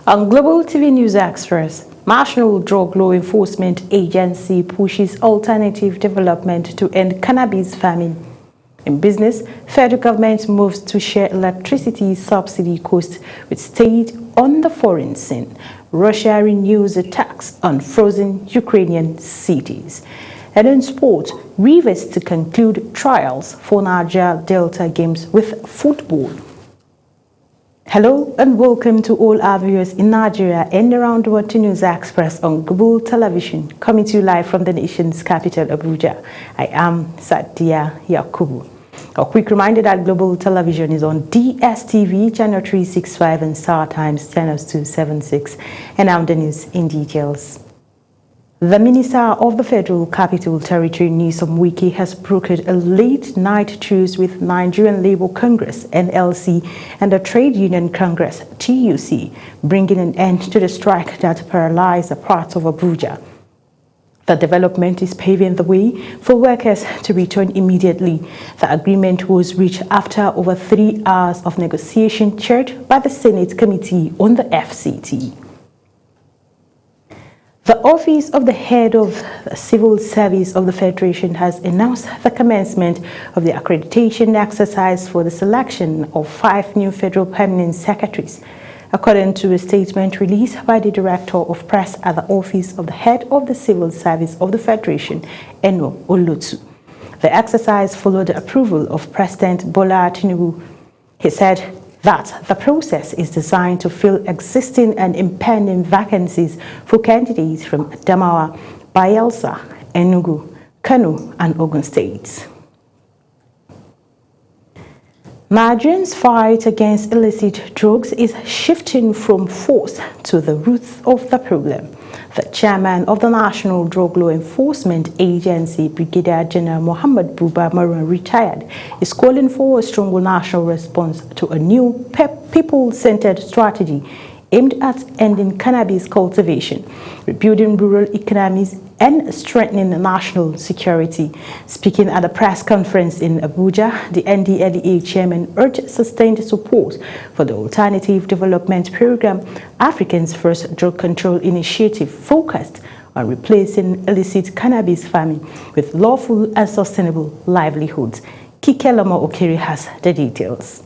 On Global TV News Express, National Drug Law Enforcement Agency pushes alternative development to end cannabis farming. In business, federal government moves to share electricity subsidy costs with state on the foreign scene. Russia renews attacks on frozen Ukrainian cities. And in sport, Rivers to conclude trials for Niger Delta Games with football. Hello and welcome to all our viewers in Nigeria and around the world to News Express on Global Television, coming to you live from the nation's capital, Abuja. I am Sadia Yakubu. A quick reminder that Global Television is on DSTV, channel 365 and Star Times, channels 276. And now the news in details. The Minister of the Federal Capital Territory, Nyesom Wike, has brokered a late-night truce with Nigerian Labour Congress, NLC, and the Trade Union Congress, TUC, bringing an end to the strike that paralyzed a part of Abuja. The development is paving the way for workers to return immediately. The agreement was reached after over 3 hours of negotiation chaired by the Senate Committee on the FCT. The Office of the Head of the Civil Service of the Federation has announced the commencement of the accreditation exercise for the selection of 5 new federal permanent secretaries, according to a statement released by the Director of Press at the Office of the Head of the Civil Service of the Federation, Eno Olotu. The exercise followed the approval of President Bola Tinubu. He said that the process is designed to fill existing and impending vacancies for candidates from Adamawa, Bayelsa, Enugu, Kano, and Ogun states. Nigerians' fight against illicit drugs is shifting from force to the roots of the problem. The chairman of the National Drug Law Enforcement Agency, Brigadier General Muhammad Buba Marwan, retired, is calling for a stronger national response to a new people-centered strategy aimed at ending cannabis cultivation, rebuilding rural economies, and strengthening national security. Speaking at a press conference in Abuja, the NDLEA chairman urged sustained support for the Alternative Development Program, Africa's first drug control initiative focused on replacing illicit cannabis farming with lawful and sustainable livelihoods. Kikelama Okiri has the details.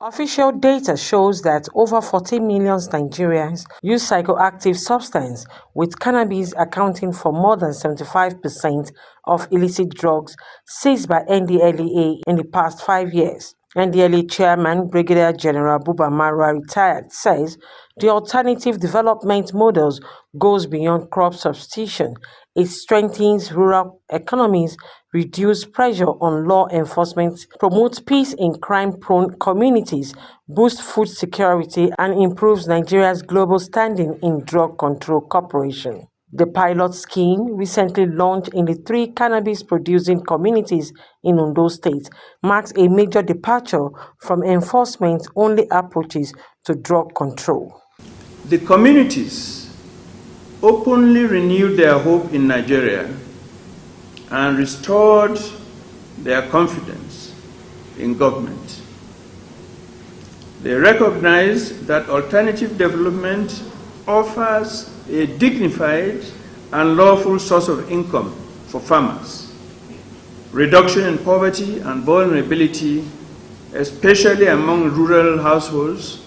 Official data shows that over 40 million Nigerians use psychoactive substance, with cannabis accounting for more than 75% of illicit drugs seized by NDLEA in the past 5 years. NDLEA Chairman Brigadier General Buba Marwa, retired, says the alternative development models goes beyond crop substitution. It strengthens rural economies, reduces pressure on law enforcement, promotes peace in crime-prone communities, boosts food security, and improves Nigeria's global standing in drug control cooperation. The pilot scheme, recently launched in the 3 cannabis-producing communities in Ondo State, marks a major departure from enforcement-only approaches to drug control. The communities openly renewed their hope in Nigeria and restored their confidence in government. They recognize that alternative development offers a dignified and lawful source of income for farmers, reduction in poverty and vulnerability, especially among rural households,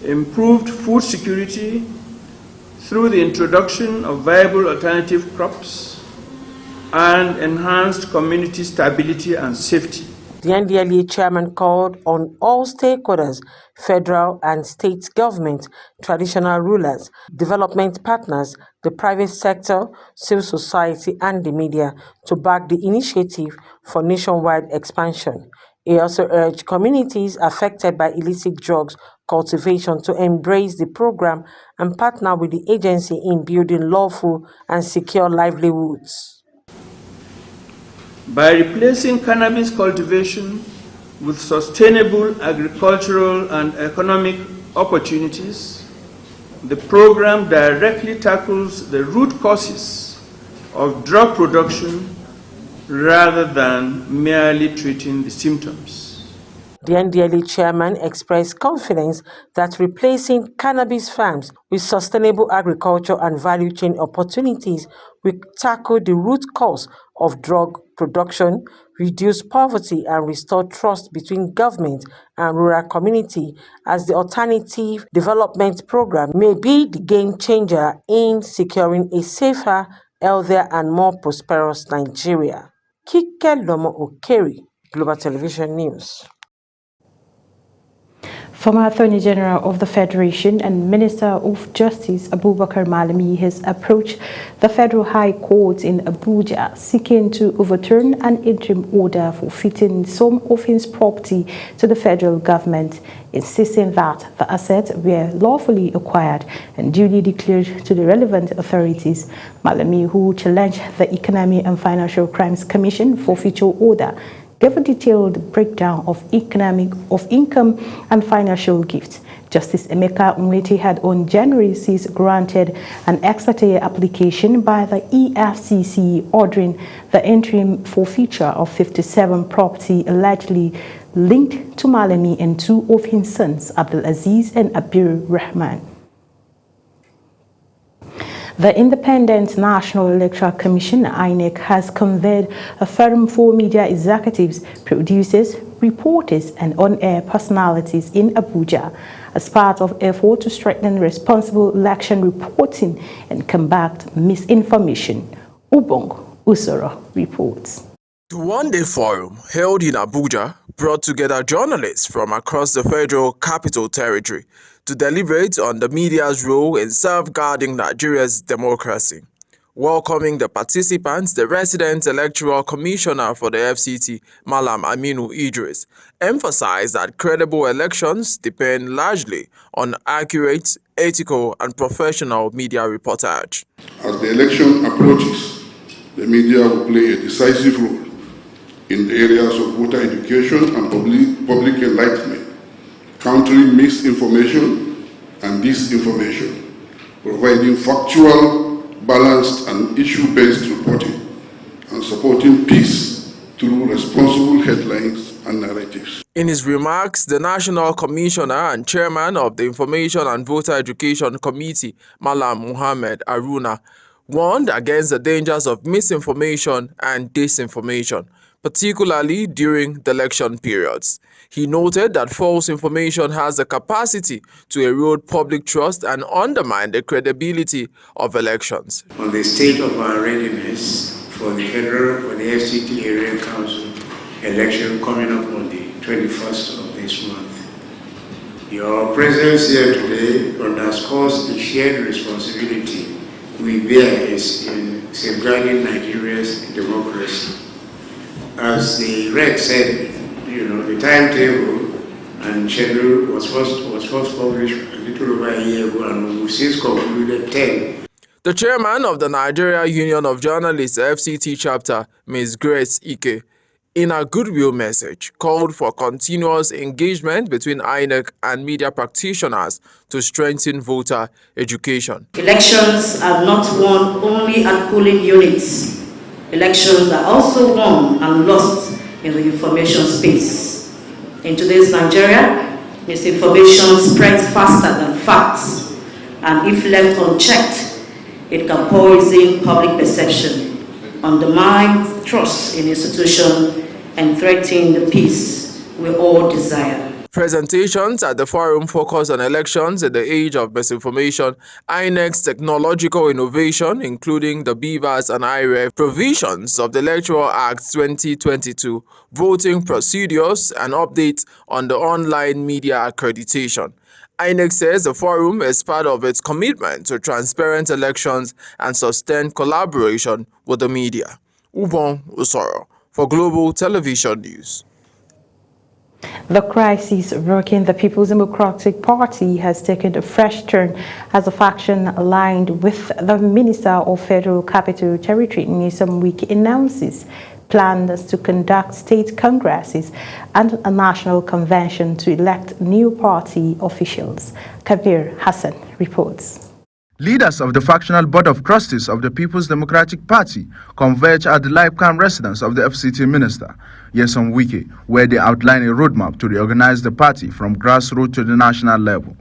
improved food security through the introduction of viable alternative crops, and enhanced community stability and safety. The NDLEA chairman called on all stakeholders, federal and state government, traditional rulers, development partners, the private sector, civil society, and the media to back the initiative for nationwide expansion. He also urged communities affected by illicit drugs cultivation to embrace the program and partner with the agency in building lawful and secure livelihoods. By replacing cannabis cultivation with sustainable agricultural and economic opportunities, the program directly tackles the root causes of drug production rather than merely treating the symptoms. The NDLA chairman expressed confidence that replacing cannabis farms with sustainable agriculture and value chain opportunities will tackle the root cause of drug production, reduce poverty, and restore trust between government and rural community, as the alternative development program may be the game changer in securing a safer, healthier, and more prosperous Nigeria. Kike Lomo Okeri, Global Television News. Former Attorney General of the Federation and Minister of Justice Abubakar Malami has approached the Federal High Court in Abuja seeking to overturn an interim order forfeiting some of his property to the federal government, insisting that the assets were lawfully acquired and duly declared to the relevant authorities. Malami, who challenged the Economic and Financial Crimes Commission forfeiture order, gave a detailed breakdown of income and financial gifts. Justice Emeka Nwete had on January 6 granted an ex parte application by the EFCC ordering the interim forfeiture of 57 property allegedly linked to Malami and two of his sons, Abdulaziz and Abdul Rahman. The Independent National Electoral Commission, INEC, has convened a forum for media executives, producers, reporters, and on-air personalities in Abuja as part of effort to strengthen responsible election reporting and combat misinformation. Ubong Usoro reports. The one-day forum held in Abuja brought together journalists from across the Federal Capital Territory to deliberate on the media's role in safeguarding Nigeria's democracy. Welcoming the participants, the resident electoral commissioner for the FCT, Malam Aminu Idris, emphasized that credible elections depend largely on accurate, ethical, and professional media reportage. As the election approaches, the media will play a decisive role in the areas of voter education and public enlightenment, countering misinformation and disinformation, providing factual, balanced, and issue-based reporting, and supporting peace through responsible headlines and narratives. In his remarks, the National Commissioner and Chairman of the Information and Voter Education Committee, Malam Muhammad Aruna, warned against the dangers of misinformation and disinformation, particularly during the election periods. He noted that false information has the capacity to erode public trust and undermine the credibility of elections. On the state of our readiness for the FCT Area Council election coming up on the 21st of this month, your presence here today underscores the shared responsibility we bear in safeguarding Nigeria's democracy. As the Reg said, the timetable and schedule was first published a little over a year ago, and we've since concluded 10. The chairman of the Nigeria Union of Journalists FCT chapter, Ms. Grace Ike, in a goodwill message, called for continuous engagement between INEC and media practitioners to strengthen voter education. Elections are not won only at polling units. Elections are also won and lost in the information space. In today's Nigeria, misinformation spreads faster than facts, and if left unchecked, it can poison public perception, undermine trust in institutions, and threaten the peace we all desire. Presentations at the forum focus on elections in the age of misinformation, INEC's technological innovation, including the BVAS and IREF provisions of the Electoral Act 2022, voting procedures, and updates on the online media accreditation. INEC says the forum is part of its commitment to transparent elections and sustained collaboration with the media. Ubon Usoro for Global Television News. The crisis rocking the People's Democratic Party has taken a fresh turn as a faction aligned with the Minister of Federal Capital Territory, Nyesom Wike, announces plans to conduct state congresses and a national convention to elect new party officials. Kabir Hassan reports. Leaders of the factional board of trustees of the People's Democratic Party converged at the Lipcam residence of the FCT minister, Nyesom Wike, where they outlined a roadmap to reorganize the party from grassroots to the national level.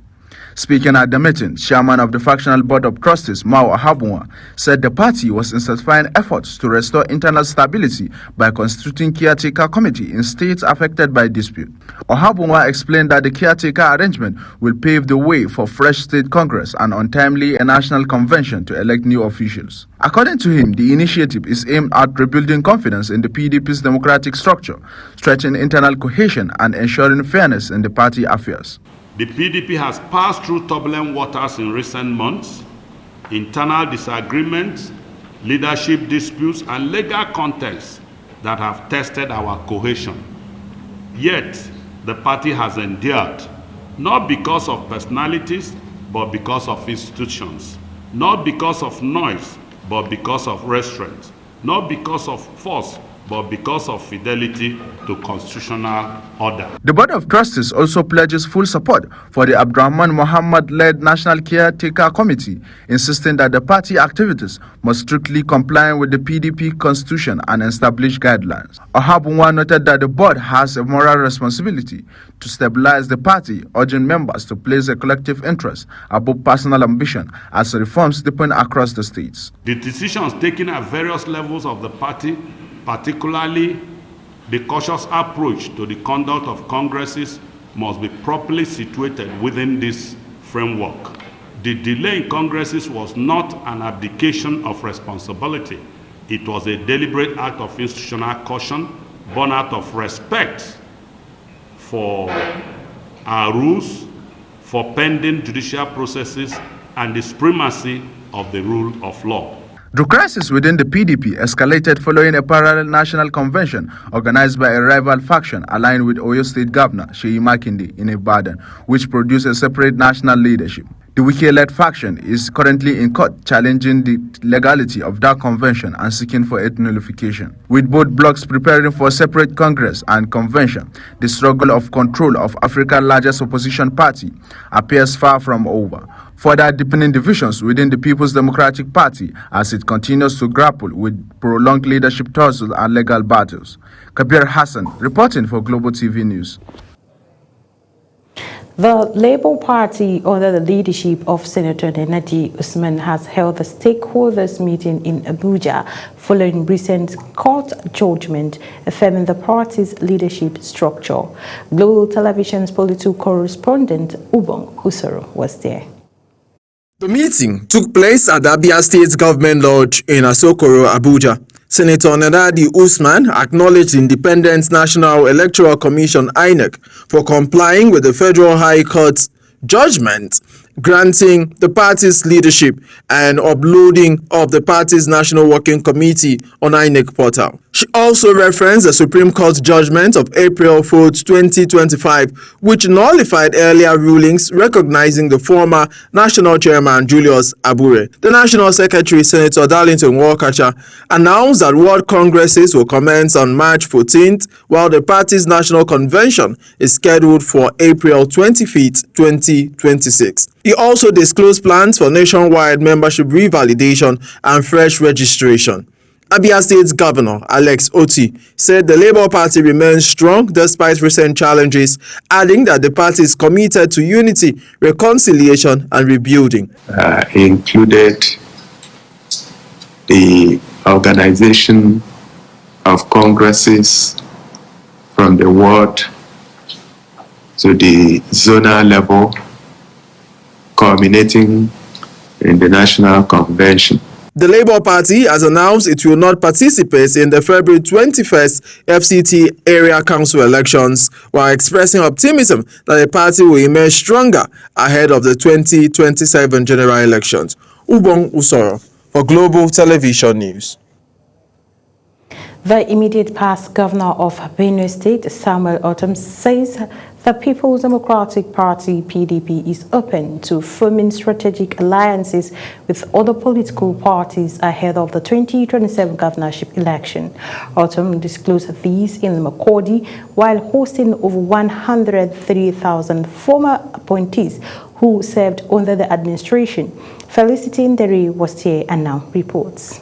Speaking at the meeting, chairman of the factional board of trustees, Mao Ahabunwa, said the party was intensifying efforts to restore internal stability by constituting caretaker committee in states affected by dispute. Ahabunwa explained that the caretaker arrangement will pave the way for fresh state congress and untimely a national convention to elect new officials. According to him, the initiative is aimed at rebuilding confidence in the PDP's democratic structure, strengthening internal cohesion and ensuring fairness in the party affairs. The PDP has passed through turbulent waters in recent months. Internal disagreements, leadership disputes, and legal contests that have tested our cohesion. Yet, the party has endured, not because of personalities, but because of institutions. Not because of noise, but because of restraint. Not because of force, but because of fidelity to constitutional order. The Board of Trustees also pledges full support for the Abdurrahman Mohammed-led National Caretaker Committee, insisting that the party activities must strictly comply with the PDP constitution and established guidelines. Ahabunwa noted that the board has a moral responsibility to stabilize the party, urging members to place a collective interest above personal ambition as reforms deepen across the states. The decisions taken at various levels of the party, particularly the cautious approach to the conduct of congresses, must be properly situated within this framework. The delay in congresses was not an abdication of responsibility. It was a deliberate act of institutional caution, born out of respect for our rules, for pending judicial processes, and the supremacy of the rule of law. The crisis within the PDP escalated following a parallel national convention organized by a rival faction aligned with Oyo State Governor Seyi Makinde in Ibadan, which produced a separate national leadership. The Wike-led faction is currently in court challenging the legality of that convention and seeking for its nullification. With both blocs preparing for a separate Congress and convention, the struggle of control of Africa's largest opposition party appears far from over, further deepening divisions within the People's Democratic Party as it continues to grapple with prolonged leadership tussles and legal battles. Kabir Hassan, reporting for Global TV News. The Labour Party, under the leadership of Senator Nenadi Usman, has held a stakeholders meeting in Abuja following recent court judgment affirming the party's leadership structure. Global Television's political correspondent Ubong Usoro was there. The meeting took place at the Abia State Government Lodge in Asokoro, Abuja. Senator Nenadi Usman acknowledged the Independent National Electoral Commission (INEC) for complying with the Federal High Court's judgment granting the party's leadership and uploading of the party's National Working Committee on INEC portal. She also referenced the Supreme Court judgment of April 4, 2025, which nullified earlier rulings recognizing the former National Chairman Julius Abure. The National Secretary, Senator Darlington Walkacha, announced that World Congresses will commence on March 14th, while the party's National Convention is scheduled for April 25th, 2026. He also disclosed plans for nationwide membership revalidation and fresh registration. Abia State's Governor Alex Oti said the Labour Party remains strong despite recent challenges, adding that the party is committed to unity, reconciliation and rebuilding. Included the organization of congresses from the ward to the zonal level, culminating in the National Convention. The Labour Party has announced it will not participate in the February 21st FCT area council elections, while expressing optimism that the party will emerge stronger ahead of the 2027 general elections. Ubong Usoro for Global Television News. The immediate past governor of Benue State, Samuel Ortom, says The People's Democratic Party, PDP, is open to forming strategic alliances with other political parties ahead of the 2027 governorship election. Autumn disclosed these in Makurdi while hosting over 103,000 former appointees who served under the administration. Felicity Nderi was here and now reports.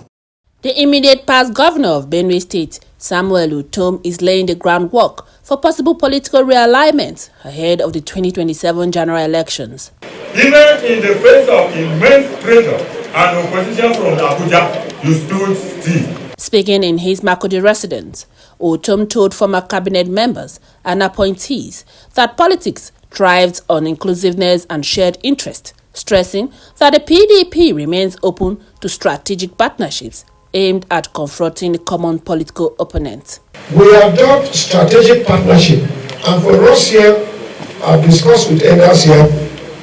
The immediate past governor of Benue State, Samuel Ortom, is laying the groundwork for possible political realignment ahead of the 2027 general elections. Even in the face of immense pressure and opposition from Abuja, you stood still. Speaking in his Makurdi residence, Ortom told former cabinet members and appointees that politics thrives on inclusiveness and shared interest, stressing that the PDP remains open to strategic partnerships aimed at confronting common political opponents. We adopt strategic partnership, and for us here, I've discussed with others here,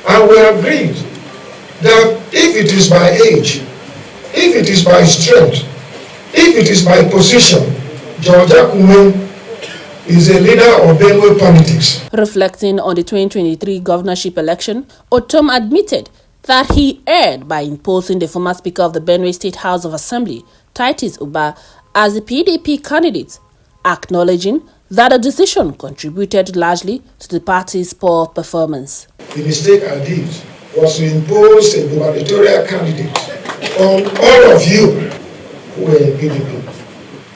and we agreed that if it is by age, if it is by strength, if it is by position, George Akume is a leader of Benue politics. Reflecting on the 2023 governorship election, Ortom admitted that he erred by imposing the former Speaker of the Benue State House of Assembly, Titus Uba, as the PDP candidate, acknowledging that the decision contributed largely to the party's poor performance. The mistake I did was to impose a gubernatorial candidate on all of you who were in PDP.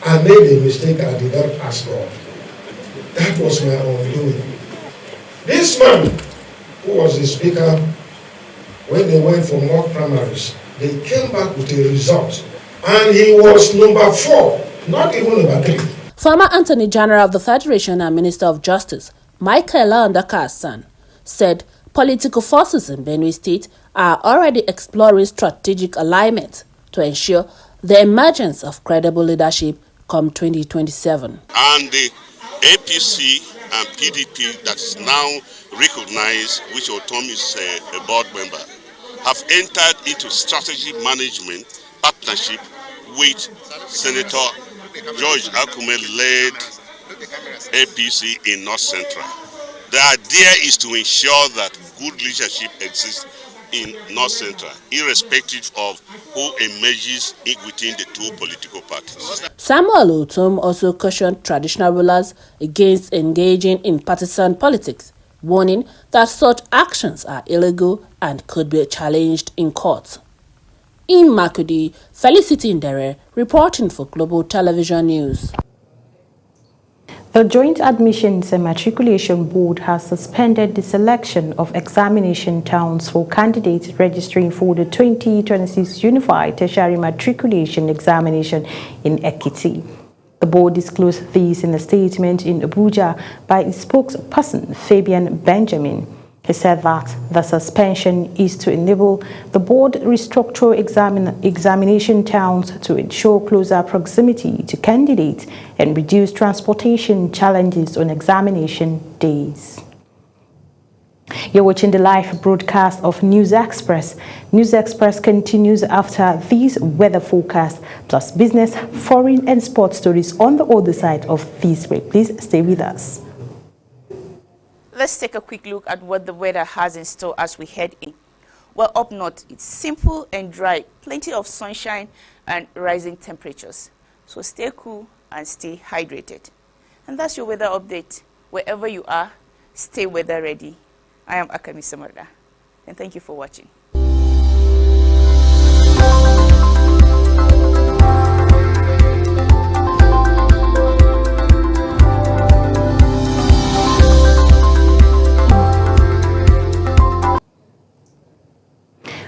I made a mistake I did not ask for. That was my undoing. This man, who was the speaker, when they went for mock primaries, they came back with a result. And he was number 4, not even number 3. Former Attorney General of the Federation and Minister of Justice, Michael Andaka-Hassan, said political forces in Benue State are already exploring strategic alignment to ensure the emergence of credible leadership come 2027. And the APC and PDP that is now recognized, which Ortom is a board member, have entered into strategic management partnership with Senator George Akume-led APC in North Central. The idea is to ensure that good leadership exists in North Central, irrespective of who emerges within the two political parties. Samuel Ortom also cautioned traditional rulers against engaging in partisan politics, warning that such actions are illegal and could be challenged in court. In Makurdi, Felicity Ndere reporting for Global Television News. The Joint Admissions and Matriculation Board has suspended the selection of examination towns for candidates registering for the 2026 Unified Tertiary Matriculation Examination in Ekiti. The board disclosed this in a statement in Abuja by its spokesperson, Fabian Benjamin. He said that the suspension is to enable the board restructure examination towns to ensure closer proximity to candidates and reduce transportation challenges on examination days. You're watching the live broadcast of News Express. News Express continues after these weather forecasts, plus business, foreign and sports stories on the other side of this break. Please stay with us. Let's take a quick look at what the weather has in store as we head in. Well, up north, it's simple and dry, plenty of sunshine and rising temperatures. So stay cool and stay hydrated. And that's your weather update. Wherever you are, stay weather ready. I am Akami Samarda, and thank you for watching.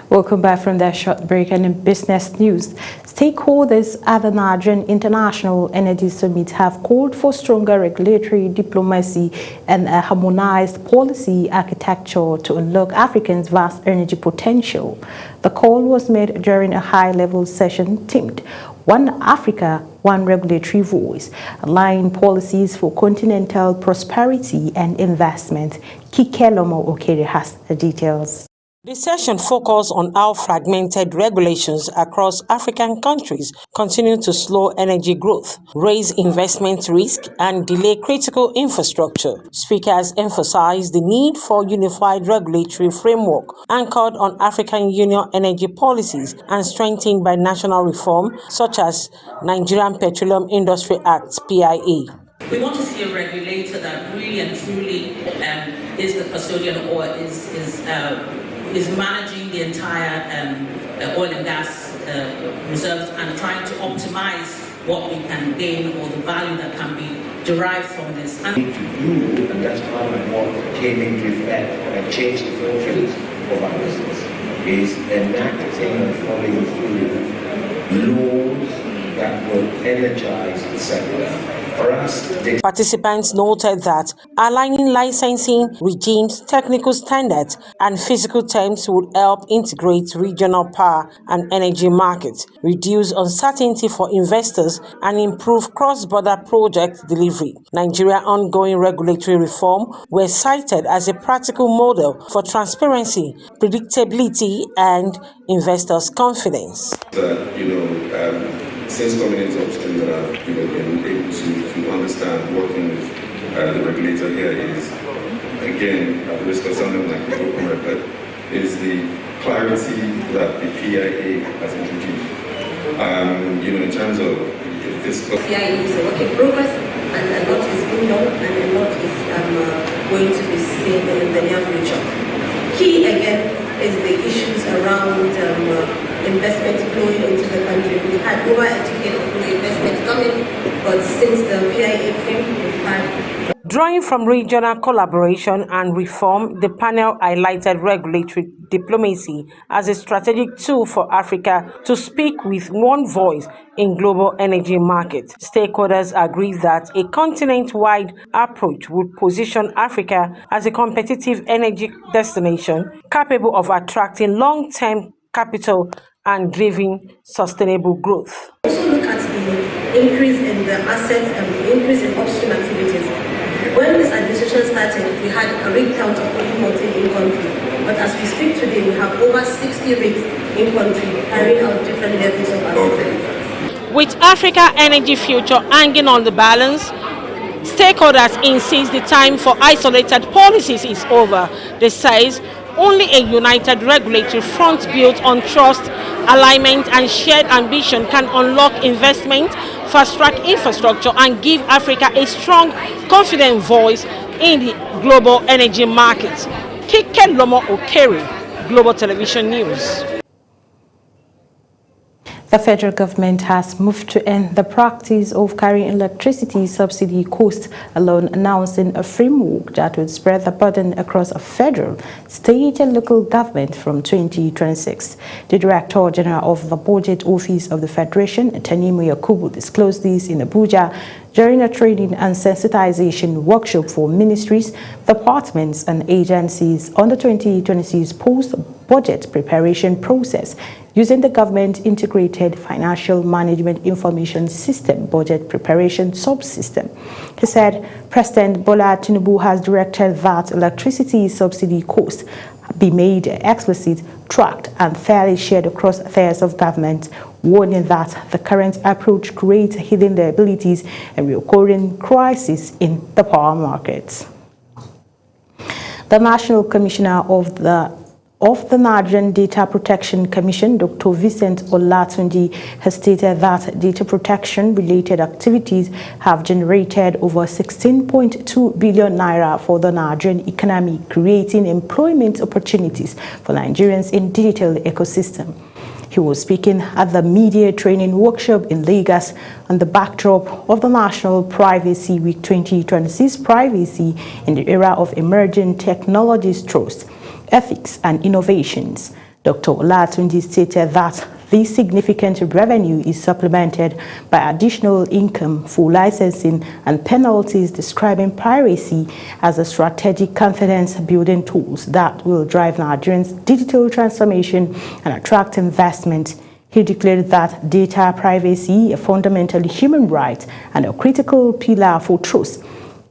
Welcome back from that short break. And in business news, stakeholders at the Nigerian International Energy Summit have called for stronger regulatory diplomacy and a harmonized policy architecture to unlock Africa's vast energy potential. The call was made during a high-level session themed One Africa, One Regulatory Voice, aligning policies for continental prosperity and investment. Kike Lomo Okere has the details. The session focused on how fragmented regulations across African countries continue to slow energy growth, raise investment risk, and delay critical infrastructure. Speakers emphasized the need for unified regulatory framework anchored on African Union energy policies and strengthened by national reform, such as Nigerian Petroleum Industry Act (PIA). We want to see a regulator that really and truly is the custodian or is managing the entire oil and gas reserves and trying to optimize what we can gain or the value that can be derived from this. And that's part of what came into effect and changed the functions of our business, is enacting and following through laws that will energize the sector. Participants noted that aligning licensing regimes, technical standards, and physical terms would help integrate regional power and energy markets, reduce uncertainty for investors, and improve cross-border project delivery. Nigeria's ongoing regulatory reform were cited as a practical model for transparency, predictability, and investors' confidence. Since coming into upstream, that I've been able to understand working with the regulator here is, again, at the risk of sounding like people comment, but is the clarity that the PIA has introduced. In terms of fiscal. PIA is a work in progress, and a lot is going on, and a lot is going to be seen in the near future. Key again is the issues around investment flowing into the country. We've had over a decade of investment coming, but since the PIA came, we've had. Drawing from regional collaboration and reform, the panel highlighted regulatory diplomacy as a strategic tool for Africa to speak with one voice in global energy markets. Stakeholders agree that a continent-wide approach would position Africa as a competitive energy destination capable of attracting long-term capital and driving sustainable growth. Also look at the increase in the assets and the increase in upstream activities. When this administration started, we had a rig count of only 14 in country. But as we speak today, we have over 60 rigs in country carrying out different levels of activity. With Africa energy future hanging on the balance, stakeholders insist the time for isolated policies is over. They say only a united regulatory front built on trust, alignment, and shared ambition can unlock investment, fast-track infrastructure, and give Africa a strong, confident voice in the global energy markets. Kike Lomo Okere, Global Television News. The federal government has moved to end the practice of carrying electricity subsidy cost alone, announcing a framework that would spread the burden across a federal, state, and local government from 2026. The Director General of the Budget Office of the Federation, Tanimu Yakubu, disclosed this in Abuja during a training and sensitization workshop for ministries, departments, and agencies on the 2026 post-budget preparation process using the Government Integrated Financial Management Information System Budget Preparation Subsystem. He said President Bola Tinubu has directed that electricity subsidy costs be made explicit, tracked, and fairly shared across affairs of government, warning that the current approach creates hidden liabilities and recurring crises in the power markets. The National Commissioner of the Nigerian Data Protection Commission, Dr. Vincent Olatunji, has stated that data protection-related activities have generated over 16.2 billion naira for the Nigerian economy, creating employment opportunities for Nigerians in digital ecosystem. He was speaking at the media training workshop in Lagos on the backdrop of the National Privacy Week 2026 Privacy in the Era of Emerging Technologies Trust, Ethics and Innovations. Dr. Olatunji stated that this significant revenue is supplemented by additional income for licensing and penalties, describing piracy as a strategic confidence-building tools that will drive Nigerians' digital transformation and attract investment. He declared that data privacy, a fundamental human right and a critical pillar for trust,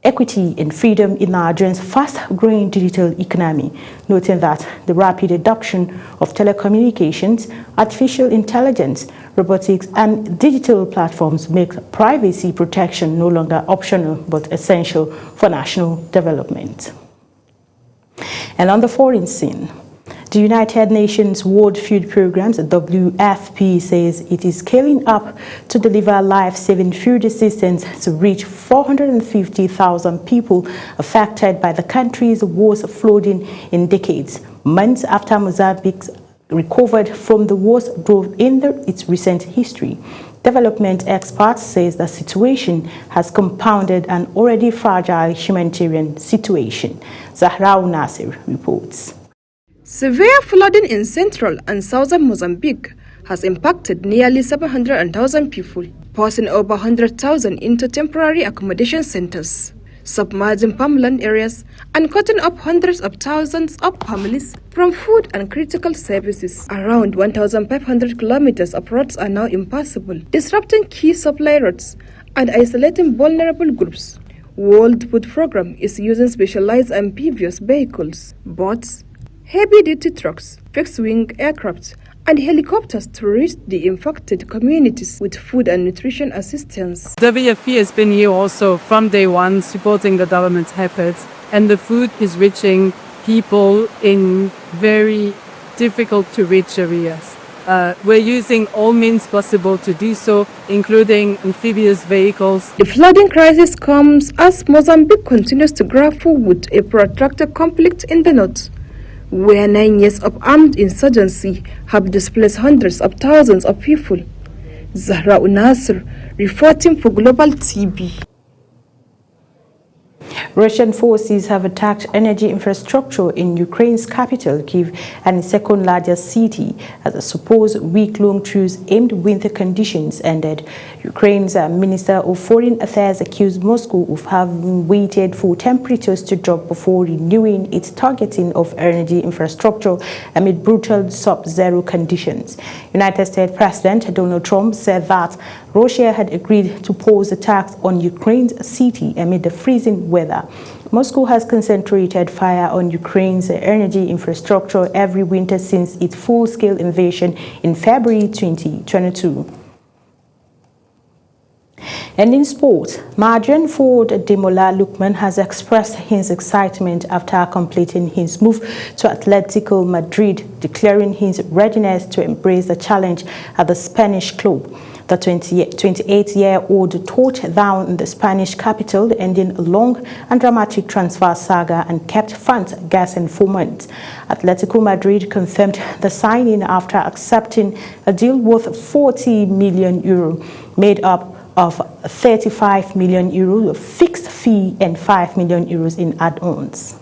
equity and freedom in Nigeria's fast-growing digital economy, noting that the rapid adoption of telecommunications, artificial intelligence, robotics, and digital platforms make privacy protection no longer optional but essential for national development. And on the foreign scene, the United Nations World Food Programme, WFP, says it is scaling up to deliver life-saving food assistance to reach 450,000 people affected by the country's worst flooding in decades, months after Mozambique recovered from the worst drought in its recent history. Development experts say the situation has compounded an already fragile humanitarian situation. Zahrau Nasir reports. Severe flooding in central and southern Mozambique has impacted nearly 700,000 people, forcing over 100,000 into temporary accommodation centers, submerging farmland areas, and cutting off hundreds of thousands of families from food and critical services. Around 1,500 kilometers of roads are now impassable, disrupting key supply routes and isolating vulnerable groups. World Food Programme is using specialized amphibious vehicles, boats, heavy-duty trucks, fixed-wing aircraft, and helicopters to reach the infected communities with food and nutrition assistance. WFP has been here also from day one supporting the government's efforts, and the food is reaching people in very difficult to reach areas. We're using all means possible to do so, including amphibious vehicles. The flooding crisis comes as Mozambique continues to grapple with a protracted conflict in the north, where 9 years of armed insurgency have displaced hundreds of thousands of people. Zahra Nasir, reporting for Global TV. Russian forces have attacked energy infrastructure in Ukraine's capital, Kyiv, and its second-largest city, as a supposed week-long truce aimed winter conditions ended. Ukraine's Minister of Foreign Affairs accused Moscow of having waited for temperatures to drop before renewing its targeting of energy infrastructure amid brutal sub-zero conditions. United States President Donald Trump said that Russia had agreed to pause attacks on Ukraine's city amid the freezing weather. Moscow has concentrated fire on Ukraine's energy infrastructure every winter since its full-scale invasion in February 2022. And in sport, Nigerian forward Ademola Lookman has expressed his excitement after completing his move to Atletico Madrid, declaring his readiness to embrace the challenge at the Spanish club. The 28-year-old touched down in the Spanish capital, ending a long and dramatic transfer saga and kept fans guessing for months. Atletico Madrid confirmed the signing after accepting a deal worth €40 million, made up of €35 million of fixed fee and €5 million in add-ons.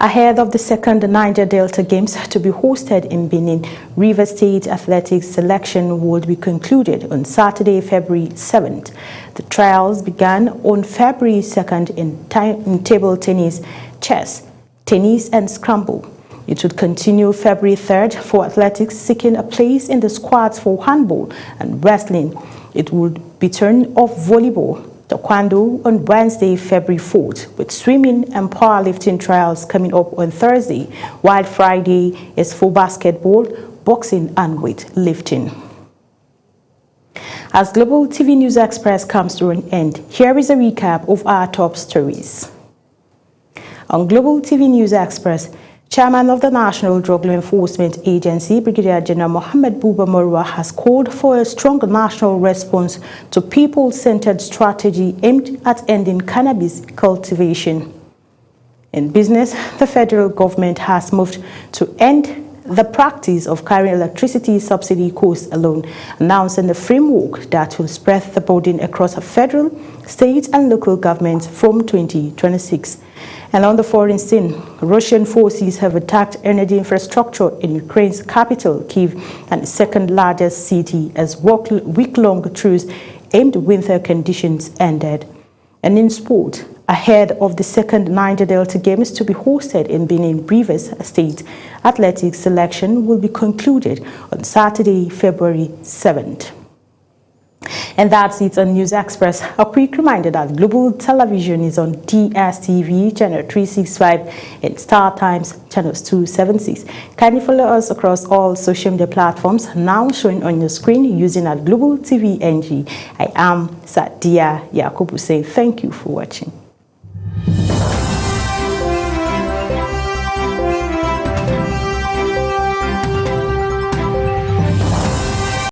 Ahead of the second Niger Delta Games to be hosted in Benin, River State athletics selection will be concluded on Saturday, February 7th. The trials began on February 2nd in table tennis, chess, tennis and scramble. It would continue February 3rd for athletics seeking a place in the squads for handball and wrestling. It would be turned off volleyball, taekwondo on Wednesday, February 4th, with swimming and powerlifting trials coming up on Thursday, while Friday is for basketball, boxing and weightlifting. As Global TV News Express comes to an end, here is a recap of our top stories. On Global TV News Express, Chairman of the National Drug Law Enforcement Agency, Brigadier General Mohammed Buba Marwa, has called for a strong national response to people-centered strategy aimed at ending cannabis cultivation. In business, the federal government has moved to end the practice of carrying electricity subsidy costs alone, announcing the framework that will spread the burden across federal, state and local governments from 2026. And on the foreign scene, Russian forces have attacked energy infrastructure in Ukraine's capital, Kyiv, and its second-largest city, as week-long truce aimed winter conditions ended. And in sport, ahead of the second Niger Delta Games to be hosted in Benin, Rivers State, athletics selection will be concluded on Saturday, February 7th. And that's it on News Express. A quick reminder that Global Television is on DSTV channel 365 and Star Times channels 276. Kindly follow us across all social media platforms now showing on your screen using at Global TV NG. I am Sadia Yakubu saying thank you for watching.